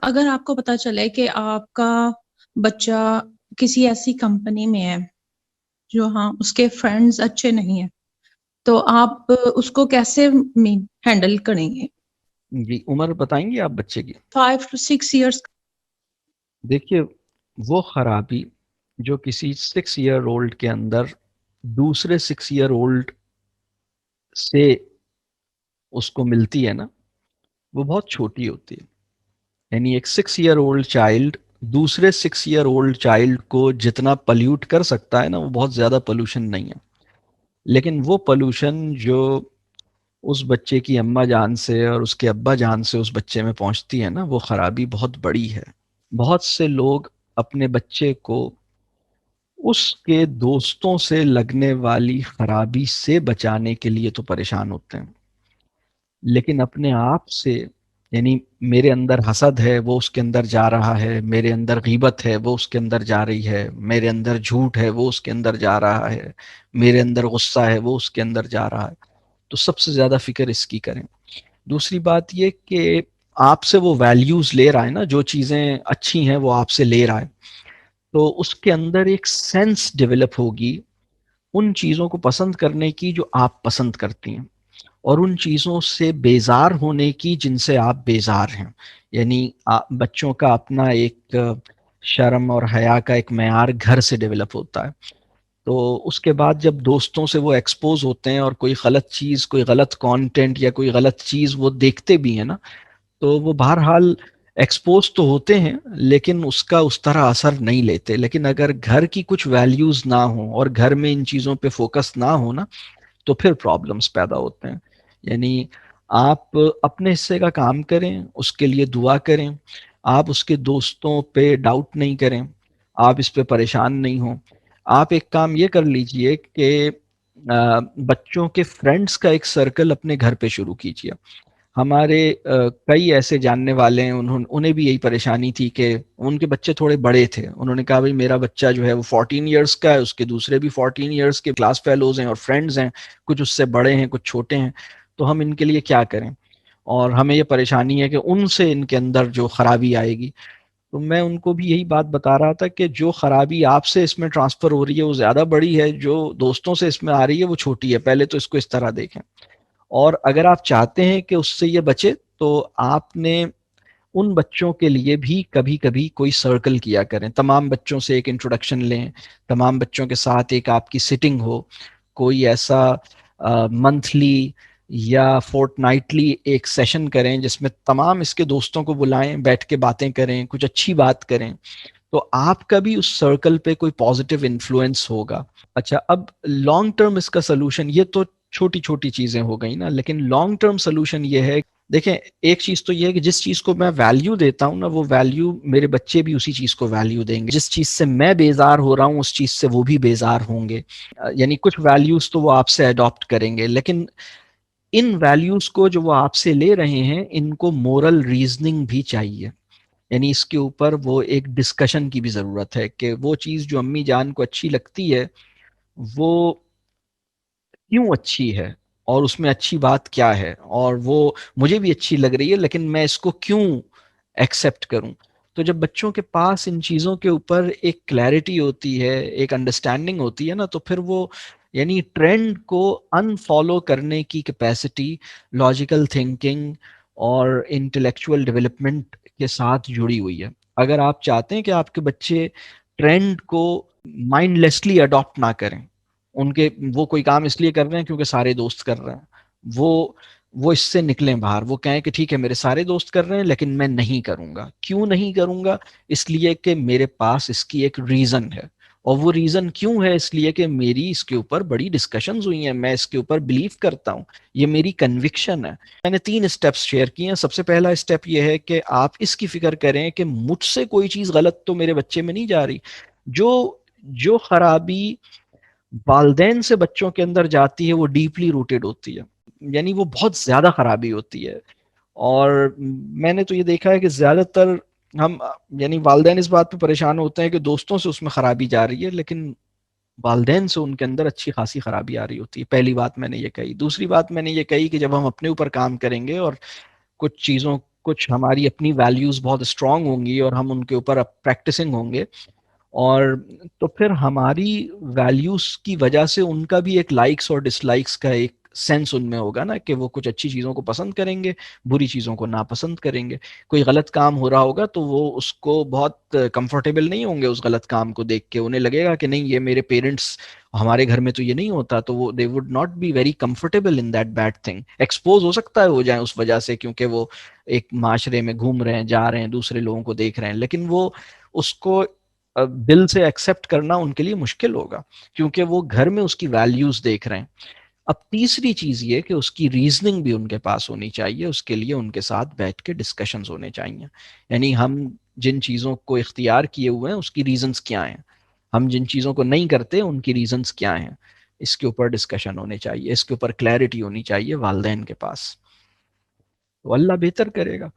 اگر آپ کو پتا چلے کہ آپ کا بچہ کسی ایسی کمپنی میں ہے جو اس کے فرینڈز اچھے نہیں ہیں، تو آپ اس کو کیسے ہینڈل کریں گے؟ جی، عمر بتائیں گے آپ بچے کی؟ 5 to 6 years. دیکھیے، وہ خرابی جو کسی 6 ایئر اولڈ کے اندر دوسرے 6 ایئر اولڈ سے اس کو ملتی ہے نا، وہ بہت چھوٹی ہوتی ہے. یعنی ایک 6 ایئر اولڈ چائلڈ دوسرے 6 ایئر اولڈ چائلڈ کو جتنا پلیوٹ کر سکتا ہے نا، وہ بہت زیادہ پولوشن نہیں ہے. لیکن وہ پولوشن جو اس بچے کی اماں جان سے اور اس کے ابا جان سے اس بچے میں پہنچتی ہے نا، وہ خرابی بہت بڑی ہے. بہت سے لوگ اپنے بچے کو اس کے دوستوں سے لگنے والی خرابی سے بچانے کے لیے تو پریشان ہوتے ہیں، لیکن اپنے آپ سے، یعنی میرے اندر حسد ہے وہ اس کے اندر جا رہا ہے، میرے اندر غیبت ہے وہ اس کے اندر جا رہی ہے، میرے اندر جھوٹ ہے وہ اس کے اندر جا رہا ہے، میرے اندر غصہ ہے وہ اس کے اندر جا رہا ہے. تو سب سے زیادہ فکر اس کی کریں. دوسری بات یہ کہ آپ سے وہ ویلیوز لے رہا ہے نا، جو چیزیں اچھی ہیں وہ آپ سے لے رہا ہے، تو اس کے اندر ایک سینس ڈیولپ ہوگی ان چیزوں کو پسند کرنے کی جو آپ پسند کرتی ہیں، اور ان چیزوں سے بیزار ہونے کی جن سے آپ بیزار ہیں. یعنی بچوں کا اپنا ایک شرم اور حیا کا ایک معیار گھر سے ڈیولپ ہوتا ہے. تو اس کے بعد جب دوستوں سے وہ ایکسپوز ہوتے ہیں اور کوئی غلط چیز، کوئی غلط کانٹینٹ یا کوئی غلط چیز وہ دیکھتے بھی ہیں نا، تو وہ بہرحال ایکسپوز تو ہوتے ہیں لیکن اس کا اس طرح اثر نہیں لیتے. لیکن اگر گھر کی کچھ ویلیوز نہ ہوں اور گھر میں ان چیزوں پہ فوکس نہ ہو نا، تو پھر پرابلمس پیدا ہوتے ہیں. یعنی آپ اپنے حصے کا کام کریں، اس کے لیے دعا کریں، آپ اس کے دوستوں پہ ڈاؤٹ نہیں کریں، آپ اس پہ پریشان نہیں ہوں. آپ ایک کام یہ کر لیجئے کہ بچوں کے فرینڈز کا ایک سرکل اپنے گھر پہ شروع کیجئے. ہمارے کئی ایسے جاننے والے ہیں، انہیں بھی یہی پریشانی تھی کہ ان کے بچے تھوڑے بڑے تھے. انہوں نے کہا بھائی میرا بچہ جو ہے وہ 14 ایئرس کا ہے، اس کے دوسرے بھی 14 ایئرس کے کلاس فیلوز ہیں اور فرینڈز ہیں، کچھ اس سے بڑے ہیں کچھ چھوٹے ہیں، تو ہم ان کے لیے کیا کریں؟ اور ہمیں یہ پریشانی ہے کہ ان سے ان کے اندر جو خرابی آئے گی. تو میں ان کو بھی یہی بات بتا رہا تھا کہ جو خرابی آپ سے اس میں ٹرانسفر ہو رہی ہے وہ زیادہ بڑی ہے، جو دوستوں سے اس میں آ رہی ہے وہ چھوٹی ہے. پہلے تو اس کو اس طرح دیکھیں. اور اگر آپ چاہتے ہیں کہ اس سے یہ بچے، تو آپ نے ان بچوں کے لیے بھی کبھی کبھی کوئی سرکل کیا کریں. تمام بچوں سے ایک انٹروڈکشن لیں، تمام بچوں کے ساتھ ایک آپ کی سٹنگ ہو، کوئی ایسا منتھلی یا فورٹ نائٹلی ایک سیشن کریں جس میں تمام اس کے دوستوں کو بلائیں، بیٹھ کے باتیں کریں، کچھ اچھی بات کریں، تو آپ کا بھی اس سرکل پہ کوئی پازیٹیو انفلوئنس ہوگا. اچھا، اب لانگ ٹرم اس کا سلوشن، یہ تو چھوٹی چھوٹی چیزیں ہو گئی نا، لیکن لانگ ٹرم سلوشن یہ ہے. دیکھیں، ایک چیز تو یہ ہے کہ جس چیز کو میں ویلیو دیتا ہوں نا، وہ ویلیو میرے بچے بھی اسی چیز کو ویلیو دیں گے. جس چیز سے میں بیزار ہو رہا ہوں اس چیز سے وہ بھی بیزار ہوں گے. یعنی کچھ ویلیوز تو وہ آپ سے اڈاپٹ کریں گے، لیکن ان ویلیوز کو جو وہ آپ سے لے رہے ہیں، ان کو مورل ریزننگ بھی چاہیے. یعنی اس کے اوپر وہ ایک ڈسکشن کی بھی ضرورت ہے کہ وہ چیز جو امی جان کو اچھی لگتی ہے وہ کیوں اچھی ہے، اور اس میں اچھی بات کیا ہے، اور وہ مجھے بھی اچھی لگ رہی ہے لیکن میں اس کو کیوں ایکسیپٹ کروں. تو جب بچوں کے پاس ان چیزوں کے اوپر ایک کلیئرٹی ہوتی ہے، ایک انڈرسٹینڈنگ ہوتی ہے نا، تو پھر وہ، یعنی ٹرینڈ کو ان فالو کرنے کی کیپیسٹی لاجیکل تھنکنگ اور انٹلیکچوئل ڈیولپمنٹ کے ساتھ جڑی ہوئی ہے. اگر آپ چاہتے ہیں کہ آپ کے بچے ٹرینڈ کو مائنڈ لیسلی اڈاپٹ نہ کریں، ان کے وہ کوئی کام اس لیے کر رہے ہیں کیونکہ سارے دوست کر رہے ہیں، وہ اس سے نکلیں باہر. وہ کہیں کہ ٹھیک ہے میرے سارے دوست کر رہے ہیں لیکن میں نہیں کروں گا. کیوں نہیں کروں گا؟ اس لیے کہ میرے پاس اس کی ایک ریزن ہے. اور وہ ریزن کیوں ہے؟ اس لیے کہ میری اس کے اوپر بڑی ڈسکشنز ہوئی ہیں، میں اس کے اوپر بلیو کرتا ہوں، یہ میری کنوکشن ہے. میں نے 3 اسٹیپس شیئر کیے ہیں. سب سے پہلا اسٹیپ یہ ہے کہ آپ اس کی فکر کریں کہ مجھ سے کوئی چیز غلط تو میرے بچے میں نہیں جا رہی. جو خرابی والدین سے بچوں کے اندر جاتی ہے وہ ڈیپلی روٹیڈ ہوتی ہے، یعنی وہ بہت زیادہ خرابی ہوتی ہے. اور میں نے تو یہ دیکھا ہے کہ زیادہ تر ہم، یعنی والدین اس بات پہ پریشان ہوتے ہیں کہ دوستوں سے اس میں خرابی جا رہی ہے، لیکن والدین سے ان کے اندر اچھی خاصی خرابی آ رہی ہوتی ہے. پہلی بات میں نے یہ کہی. دوسری بات میں نے یہ کہی کہ جب ہم اپنے اوپر کام کریں گے اور کچھ چیزوں کچھ ہماری اپنی ویلیوز بہت اسٹرانگ ہوں گی اور ہم ان کے اوپر پریکٹسنگ ہوں گے، اور تو پھر ہماری ویلیوز کی وجہ سے ان کا بھی ایک لائکس اور ڈس لائکس کا ایک سینس ان میں ہوگا نا، کہ وہ کچھ اچھی چیزوں کو پسند کریں گے، بری چیزوں کو ناپسند کریں گے. کوئی غلط کام ہو رہا ہوگا تو وہ اس کو بہت کمفرٹیبل نہیں ہوں گے اس غلط کام کو دیکھ کے، انہیں لگے گا کہ نہیں یہ میرے پیرنٹس، ہمارے گھر میں تو یہ نہیں ہوتا، تو وہ they would not be very comfortable in that bad thing. Expose ہو سکتا ہے ہو جائیں اس وجہ سے، کیونکہ وہ ایک معاشرے میں گھوم رہے ہیں، جا رہے ہیں، دوسرے لوگوں کو دیکھ رہے ہیں، لیکن وہ اس کو دل سے ایکسیپٹ کرنا ان کے لیے مشکل ہوگا، کیونکہ وہ گھر میں اس کی ویلیوز دیکھ رہے ہیں. اب تیسری چیز یہ کہ اس کی ریزننگ بھی ان کے پاس ہونی چاہیے، اس کے لیے ان کے ساتھ بیٹھ کے ڈسکشنز ہونے چاہیے. یعنی ہم جن چیزوں کو اختیار کیے ہوئے ہیں اس کی ریزنز کیا ہیں، ہم جن چیزوں کو نہیں کرتے ان کی ریزنز کیا ہیں، اس کے اوپر ڈسکشن ہونے چاہیے، اس کے اوپر کلیئرٹی ہونی چاہیے والدین کے پاس. تو اللہ بہتر کرے گا.